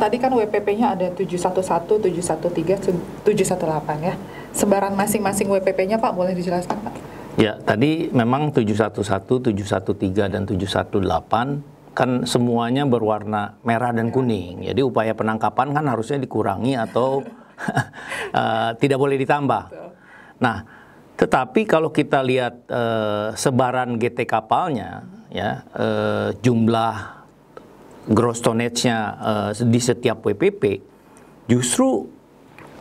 tadi kan WPP-nya ada 711, 713, 718 ya. Sebaran masing-masing WPP-nya Pak, boleh dijelaskan Pak? Ya, tadi memang 711, 713, dan 718 kan semuanya berwarna merah dan kuning. Jadi upaya penangkapan kan harusnya dikurangi atau tidak boleh ditambah. Nah, tetapi kalau kita lihat sebaran GT kapalnya, ya, jumlah gross tonnage-nya di setiap WPP, justru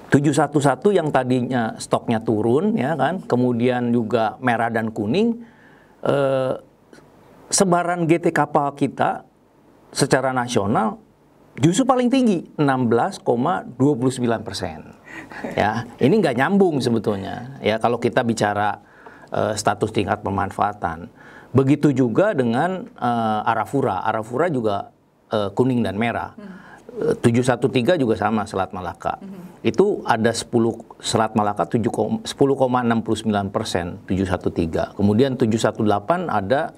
711 yang tadinya stoknya turun, ya kan, kemudian juga merah dan kuning, sebaran GT kapal kita secara nasional justru paling tinggi, 16,29%. Ya, ini nggak nyambung sebetulnya. Ya, kalau kita bicara status tingkat pemanfaatan. Begitu juga dengan Arafura. Arafura juga kuning dan merah. 713 juga sama Selat Malaka. Itu ada 10 Selat Malaka 10,69%, 713. Kemudian 718 ada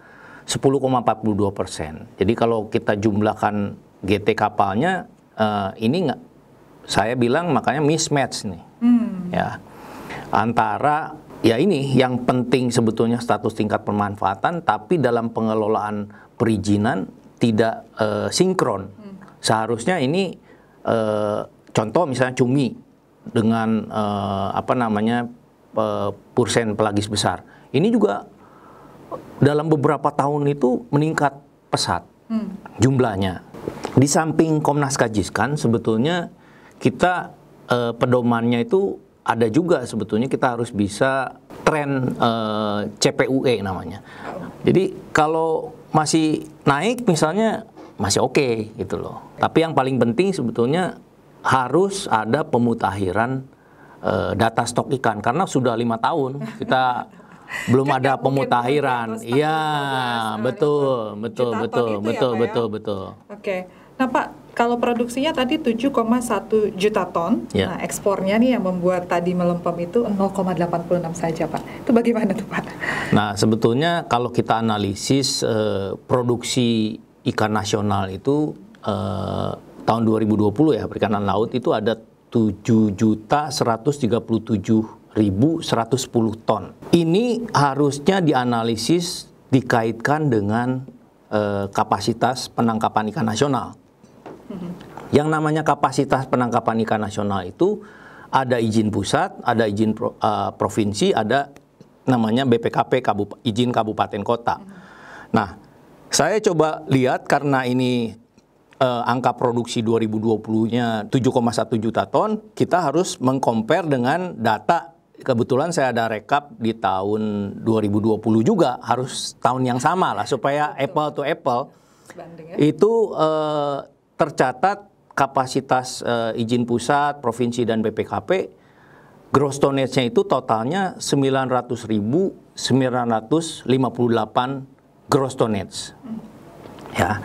10,42%. Jadi kalau kita jumlahkan GT kapalnya, ini nggak, saya bilang makanya mismatch nih. Ya, antara ya ini yang penting sebetulnya status tingkat pemanfaatan, tapi dalam pengelolaan perizinan tidak sinkron. Seharusnya ini contoh misalnya Cumi dengan Pursen Pelagis Besar. Ini juga dalam beberapa tahun itu meningkat pesat jumlahnya. Di samping Komnas Kajiskan sebetulnya kita pedomannya itu ada juga sebetulnya kita harus bisa tren CPUE namanya. Jadi kalau masih naik misalnya masih oke gitu loh. Tapi yang paling penting sebetulnya harus ada pemutakhiran data stok ikan karena sudah 5 tahun kita belum kan ada pemutakhiran. Iya, betul. Oke. Nah Pak, kalau produksinya tadi 7,1 juta ton, nah ekspornya nih yang membuat tadi melempem itu 0,86 saja Pak. Itu bagaimana tuh Pak? Nah sebetulnya kalau kita analisis produksi ikan nasional itu tahun 2020 ya, perikanan laut itu ada 7.137.110 ton. Ini harusnya dianalisis dikaitkan dengan kapasitas penangkapan ikan nasional. Yang namanya kapasitas penangkapan ikan nasional itu ada izin pusat, ada izin provinsi, ada namanya BPKP, izin kabupaten kota. Nah, saya coba lihat karena ini angka produksi 2020-nya 7,1 juta ton, kita harus mengcompare dengan data. Kebetulan saya ada rekap di tahun 2020 juga, harus tahun yang sama lah supaya apple to apple. Itu tercatat kapasitas izin pusat, provinsi dan BPKP, gross tonnage-nya itu totalnya 900.958 gross tonnage. Ya.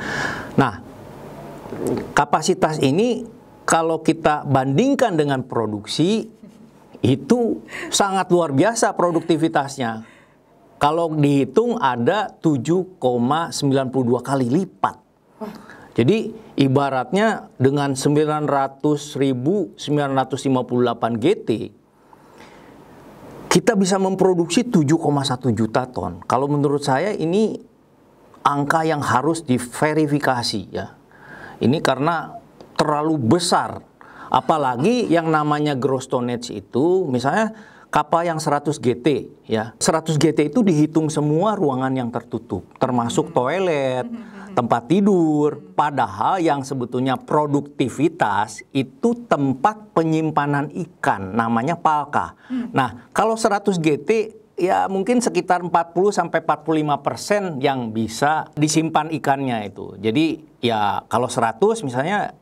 Nah, kapasitas ini kalau kita bandingkan dengan produksi itu sangat luar biasa produktivitasnya. Kalau dihitung ada 7,92 kali lipat. Jadi ibaratnya dengan 900.958 GT kita bisa memproduksi 7,1 juta ton. Kalau menurut saya ini angka yang harus diverifikasi ya. Ini karena terlalu besar. Apalagi yang namanya gross tonnage itu, misalnya kapal yang 100 GT, ya 100 GT itu dihitung semua ruangan yang tertutup, termasuk toilet, tempat tidur. Padahal yang sebetulnya produktivitas itu tempat penyimpanan ikan, namanya palka. Nah, kalau 100 GT ya mungkin sekitar 40-45% yang bisa disimpan ikannya itu. Jadi ya kalau 100 misalnya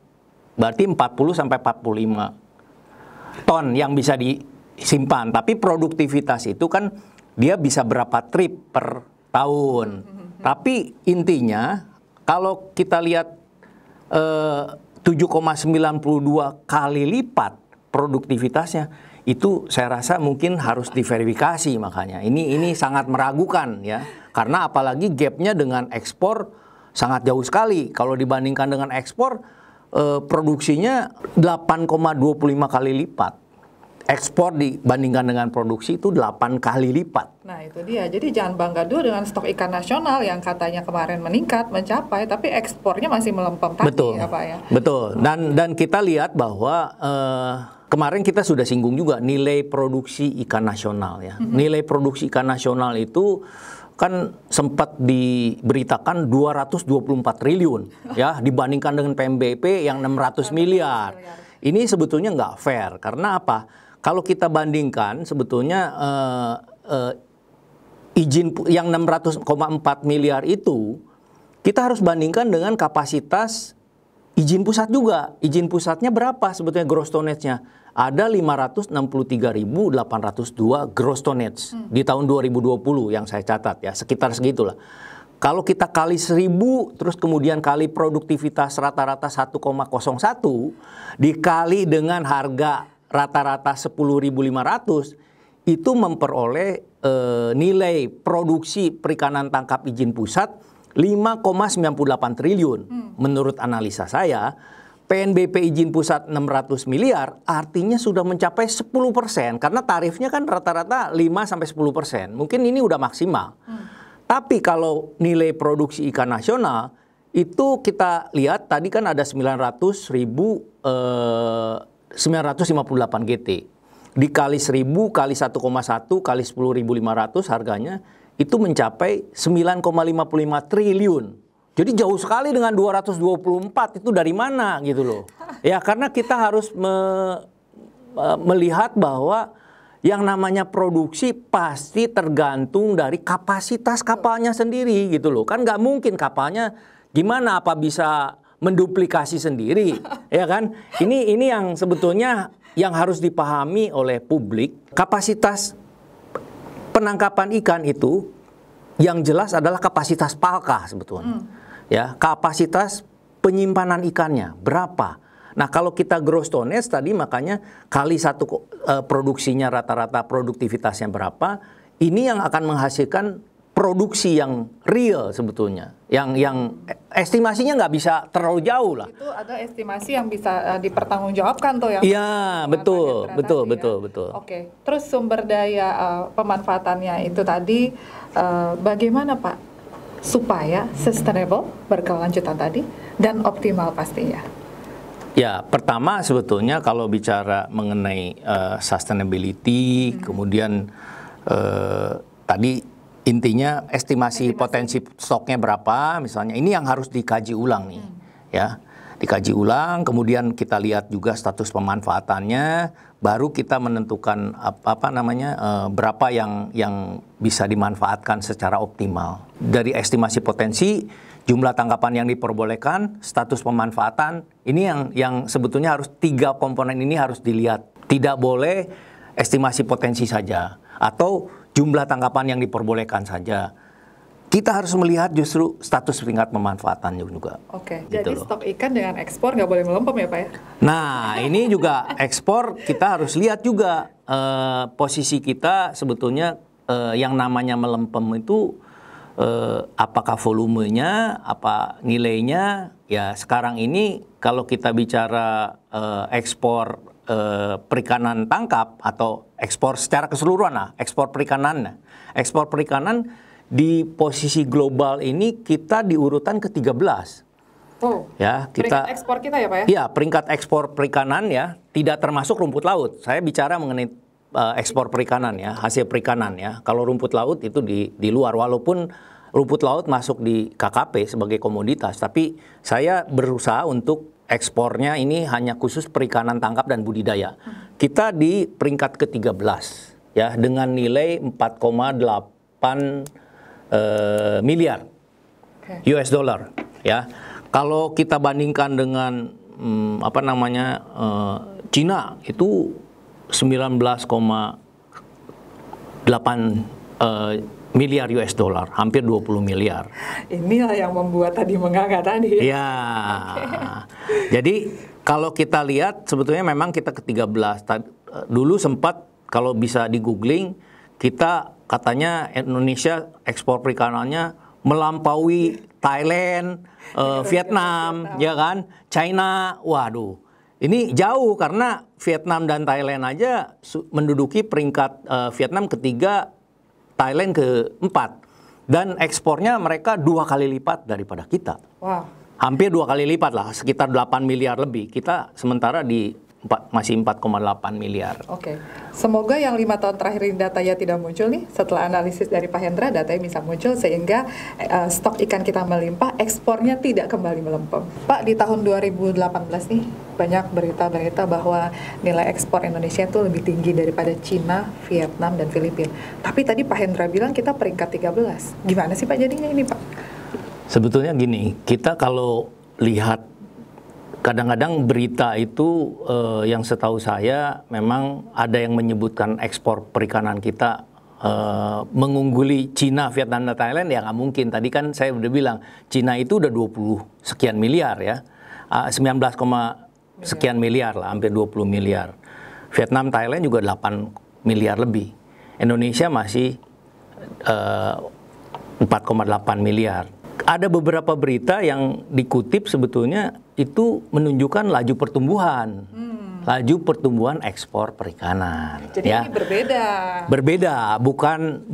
berarti 40-45 ton yang bisa disimpan. Tapi produktivitas itu kan dia bisa berapa trip per tahun. Tapi intinya kalau kita lihat 7,92 kali lipat produktivitasnya, itu saya rasa mungkin harus diverifikasi. Makanya ini sangat meragukan ya, karena apalagi gapnya dengan ekspor sangat jauh sekali. Kalau dibandingkan dengan ekspor, produksinya 8,25 kali lipat. Ekspor dibandingkan dengan produksi itu 8 kali lipat. Nah itu dia, jadi jangan bangga dulu dengan stok ikan nasional yang katanya kemarin meningkat, mencapai, tapi ekspornya masih melempem tadi. Betul, ya Pak ya? Betul. Dan kita lihat bahwa kemarin kita sudah singgung juga nilai produksi ikan nasional ya. Nilai produksi ikan nasional itu kan sempat diberitakan 224 triliun ya dibandingkan dengan PMBP yang 600 miliar. Ini sebetulnya nggak fair karena apa? Kalau kita bandingkan sebetulnya izin yang 600,4 miliar itu kita harus bandingkan dengan kapasitas izin pusat juga. Izin pusatnya berapa sebetulnya gross tonnage-nya? Ada 563.802 gross tonnage di tahun 2020 yang saya catat ya, sekitar segitulah. Kalau kita kali 1.000 terus kemudian kali produktivitas rata-rata 1,01 dikali dengan harga rata-rata 10.500 itu memperoleh nilai produksi perikanan tangkap izin pusat 5,98 triliun. Menurut analisa saya, PNBP izin pusat 600 miliar artinya sudah mencapai 10% karena tarifnya kan rata-rata 5-10%. Mungkin ini udah maksimal. Tapi kalau nilai produksi ikan nasional itu kita lihat tadi kan ada 958 GT. Dikali 1.000 kali 1,1 kali 10.500 harganya itu mencapai 9,55 triliun. Jadi jauh sekali dengan 224 itu dari mana gitu loh. Ya karena kita harus melihat bahwa yang namanya produksi pasti tergantung dari kapasitas kapalnya sendiri gitu loh. Kan nggak mungkin kapalnya gimana apa bisa menduplikasi sendiri, ya kan? Ini yang sebetulnya yang harus dipahami oleh publik. Kapasitas penangkapan ikan itu yang jelas adalah kapasitas palka sebetulnya. Ya, kapasitas penyimpanan ikannya berapa? Nah, kalau kita gross tonnage tadi makanya kali satu produksinya rata-rata produktivitasnya berapa, ini yang akan menghasilkan produksi yang real sebetulnya. Yang estimasinya nggak bisa terlalu jauh lah. Itu ada estimasi yang bisa dipertanggungjawabkan tuh yang. Iya, betul. Oke. Terus sumber daya pemanfaatannya itu tadi bagaimana Pak supaya sustainable, berkelanjutan tadi dan optimal pastinya? Ya, pertama sebetulnya kalau bicara mengenai sustainability, kemudian tadi intinya estimasi potensi stoknya berapa, misalnya ini yang harus dikaji ulang nih, ya, dikaji ulang. Kemudian kita lihat juga status pemanfaatannya, baru kita menentukan berapa yang bisa dimanfaatkan secara optimal. Dari estimasi potensi, jumlah tangkapan yang diperbolehkan, status pemanfaatan, ini yang sebetulnya harus 3 komponen ini harus dilihat. Tidak boleh estimasi potensi saja atau jumlah tangkapan yang diperbolehkan saja. Kita harus melihat justru status tingkat pemanfaatannya juga. Oke, gitu jadi loh. Stok ikan dengan ekspor nggak boleh melempem ya Pak ya? Nah, ini juga ekspor kita harus lihat juga posisi kita sebetulnya yang namanya melempem itu apakah volumenya, apa nilainya. Ya sekarang ini kalau kita bicara ekspor perikanan tangkap atau ekspor secara keseluruhan lah, ekspor perikanan di posisi global ini kita di urutan ke-13. Oh, ya, peringkat ekspor kita ya Pak ya? Iya, peringkat ekspor perikanan ya, tidak termasuk rumput laut. Saya bicara mengenai ekspor perikanan ya, hasil perikanan ya. Kalau rumput laut itu di luar, walaupun rumput laut masuk di KKP sebagai komoditas, tapi saya berusaha untuk ekspornya ini hanya khusus perikanan tangkap dan budidaya. Kita di peringkat ke-13 ya dengan nilai 4,8 miliar US dollar ya. Kalau kita bandingkan dengan Cina itu 19,8 miliar US dollar, hampir 20 miliar. Inilah yang membuat tadi menganga tadi. Ya. Jadi kalau kita lihat sebetulnya memang kita ke-13. Dulu sempat kalau bisa di googling kita katanya Indonesia ekspor perikanannya melampaui Thailand, Vietnam, ya kan, China. Waduh, ini jauh karena Vietnam dan Thailand aja menduduki peringkat Vietnam ketiga, Thailand keempat. Dan ekspornya mereka 2 kali lipat daripada kita. Wow. Hampir 2 kali lipat lah, sekitar 8 miliar lebih. Kita sementara masih 4,8 miliar. Oke. Semoga yang 5 tahun terakhir ini datanya tidak muncul nih. Setelah analisis dari Pak Hendra, datanya bisa muncul sehingga stok ikan kita melimpah, ekspornya tidak kembali melempem. Pak, di tahun 2018 nih banyak berita-berita bahwa nilai ekspor Indonesia itu lebih tinggi daripada Cina, Vietnam, dan Filipina. Tapi tadi Pak Hendra bilang kita peringkat 13. Gimana sih Pak jadinya ini Pak? Sebetulnya gini, kita kalau lihat kadang-kadang berita itu yang setahu saya memang ada yang menyebutkan ekspor perikanan kita mengungguli Cina, Vietnam, dan Thailand, ya nggak mungkin. Tadi kan saya udah bilang Cina itu udah 20 sekian miliar ya, 19, sekian miliar lah, hampir 20 miliar. Vietnam, Thailand juga 8 miliar lebih. Indonesia masih 4,8 miliar. Ada beberapa berita yang dikutip sebetulnya itu menunjukkan laju pertumbuhan. Laju pertumbuhan ekspor perikanan. Jadi ya. ini berbeda. Berbeda, bukan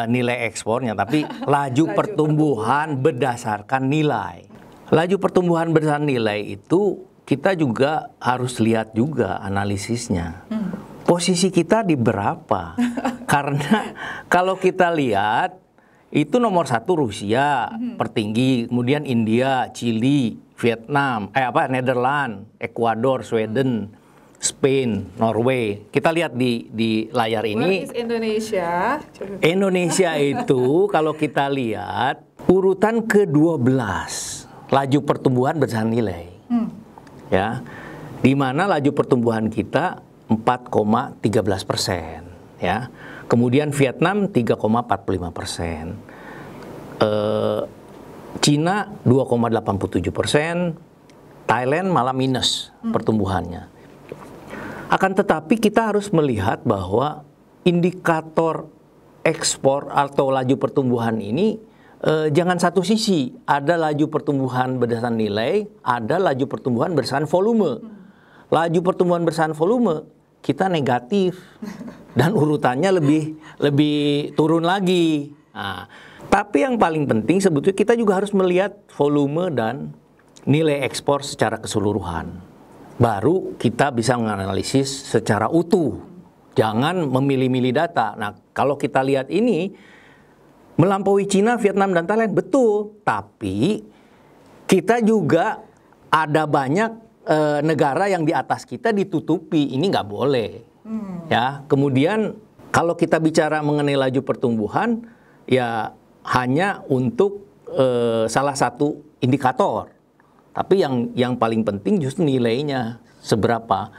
nilai ekspornya, tapi laju pertumbuhan berdasarkan nilai. Laju pertumbuhan berdasarkan nilai itu kita juga harus lihat juga analisisnya. Posisi kita di berapa? Karena kalau kita lihat itu nomor 1 Rusia, tertinggi, kemudian India, Chili, Vietnam, Netherlands, Ekuador, Sweden, Spain, Norway. Kita lihat di layar ini. Where is Indonesia? Indonesia itu kalau kita lihat urutan ke-12 laju pertumbuhan berdasarkan nilai. Ya. Di mana laju pertumbuhan kita 4,13%, ya. Kemudian Vietnam 3,45%, Cina 2,87%, Thailand malah minus pertumbuhannya. Akan tetapi kita harus melihat bahwa indikator ekspor atau laju pertumbuhan ini jangan satu sisi. Ada laju pertumbuhan berdasarkan nilai, ada laju pertumbuhan berdasarkan volume. Laju pertumbuhan berdasarkan volume kita negatif dan urutannya lebih turun lagi. Nah, tapi yang paling penting sebetulnya kita juga harus melihat volume dan nilai ekspor secara keseluruhan. Baru kita bisa menganalisis secara utuh. Jangan memilih-milih data. Nah, kalau kita lihat ini melampaui Cina, Vietnam, dan Thailand, betul. Tapi kita juga ada banyak negara yang di atas kita ditutupi. Ini nggak boleh. Ya, kemudian kalau kita bicara mengenai laju pertumbuhan, ya hanya untuk salah satu indikator. Tapi yang paling penting justru nilainya seberapa.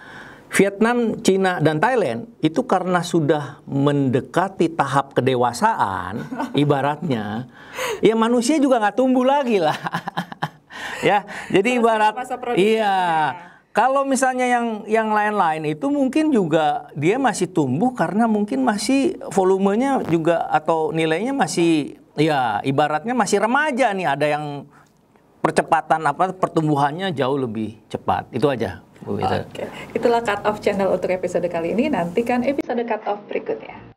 Vietnam, Cina, dan Thailand itu karena sudah mendekati tahap kedewasaan, ibaratnya, ya manusia juga nggak tumbuh lagi lah. Ya, jadi ibarat, iya. Kalau misalnya yang lain-lain itu mungkin juga dia masih tumbuh karena mungkin masih volumenya juga atau nilainya masih, ya ibaratnya masih remaja nih. Ada yang percepatan pertumbuhannya jauh lebih cepat. Itu aja, Bu. Oke. Itulah Cut Off Channel untuk episode kali ini. Nantikan episode Cut Off berikutnya.